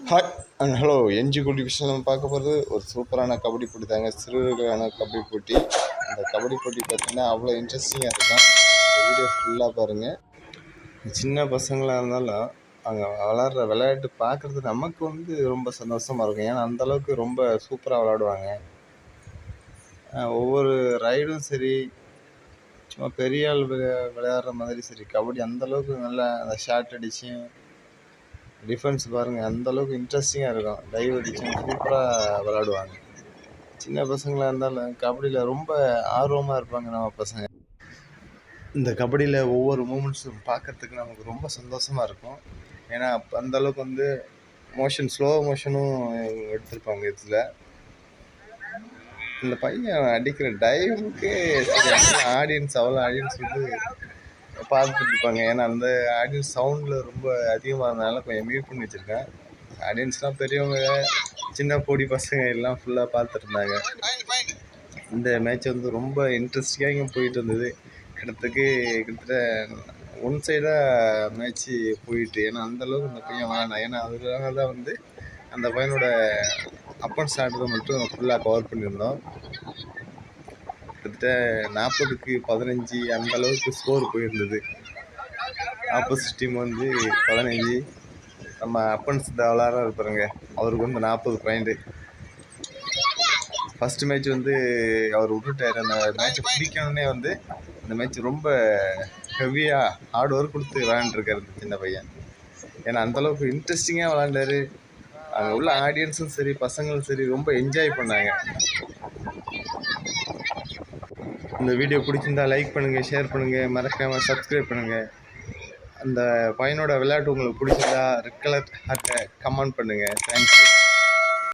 Hi and hello NG குட்டி விஷயம் நம்ம பார்க்க போகிறது ஒரு சூப்பரான கபடி போட்டி தாங்க. சிறுவர்களுக்கான கபடி போட்டி. அந்த கபடி போட்டி பார்த்திங்கன்னா அவ்வளோ இன்ட்ரெஸ்டிங்காக இருக்கும். இந்த வீடியோ ஃபுல்லாக பாருங்கள். சின்ன பசங்களாக இருந்தாலும் அங்கே விளாட்ற விளையாட்டு பார்க்குறது நமக்கு ரொம்ப சந்தோஷமாக இருக்கும். ஏன்னா அந்தளவுக்கு ரொம்ப சூப்பராக விளாடுவாங்க. ஒவ்வொரு ரைடும் சரி, சும்மா பெரிய ஆள் விளையாடுற மாதிரி சரி, கபடி அந்தளவுக்கு நல்லா அந்த ஷாட் அடித்து டிஃபென்ஸ் பாருங்கள், அந்தளவுக்கு இன்ட்ரெஸ்டிங்காக இருக்கும். டைவ் அடித்து சூப்பராக விளாடுவாங்க. சின்ன பசங்களாக இருந்தாலும் கபடியில் ரொம்ப ஆர்வமாக இருப்பாங்க நம்ம பசங்க. இந்த கபடியில் ஒவ்வொரு மூமெண்ட்ஸும் பார்க்குறதுக்கு நமக்கு ரொம்ப சந்தோஷமாக இருக்கும். ஏன்னா அந்தளவுக்கு ஸ்லோ மோஷனும் எடுத்திருப்பாங்க. இதில் இந்த பையன் அடிக்கிற டைவுக்கு ஆடியன்ஸ் பார்த்துட்டு இருப்பாங்க. ஏன்னா அந்த ஆடியன்ஸ் சவுண்டில் ரொம்ப அதிகமாக இருந்தனால கொஞ்சம் மியூட் பண்ணி வச்சுருக்கேன். ஆடியன்ஸ்லாம் பெரியவங்க, சின்ன பொடி பசங்க எல்லாம் ஃபுல்லாக பார்த்துட்டு இருந்தாங்க. இந்த மேட்ச் ரொம்ப இன்ட்ரெஸ்டிங்காக போயிட்டு இருந்தது. கிட்டத்தட்ட ஒன் சைடாக மேட்ச்சு போயிட்டு. ஏன்னா அந்தளவுக்கு இந்த பையன் வேணாம். ஏன்னா அதுக்காக தான் அந்த பையனோட அப்பன்ஸ் ஆடுறதை மட்டும் ஃபுல்லாக கவர் பண்ணியிருந்தோம். கிட்டத்தட்ட 40க்கு 15 அந்தளவுக்கு ஸ்கோர் போயிருந்தது. ஆப்போசிட் டீம் 15, நம்ம அப்பன்ஸ் விளாட்றா இருப்பாருங்க, அவருக்கு 40 பாயிண்ட்டு. ஃபஸ்ட்டு மேட்ச் அவர் விட்டுட்டார். அந்த மேட்ச்சை பிடிக்கணுன்னே அந்த மேட்ச் ரொம்ப ஹெவியாக ஹார்ட் ஒர்க் கொடுத்து விளையாண்டுருக்காரு இந்த சின்ன பையன். ஏன்னா அந்தளவுக்கு இன்ட்ரெஸ்டிங்காக விளாண்டாரு. அங்கே உள்ள ஆடியன்ஸும் சரி, பசங்களும் சரி ரொம்ப என்ஜாய் பண்ணாங்க. இந்த வீடியோ பிடிச்சிருந்தா லைக் பண்ணுங்கள், ஷேர் பண்ணுங்கள், மறக்காமல் சப்ஸ்கிரைப் பண்ணுங்கள். அந்த பையனோட விளையாட்டு உங்களுக்கு பிடிச்சிருந்தா ரெட் கலர் ஹார்ட்டை கமெண்ட் பண்ணுங்கள். தேங்க்யூ.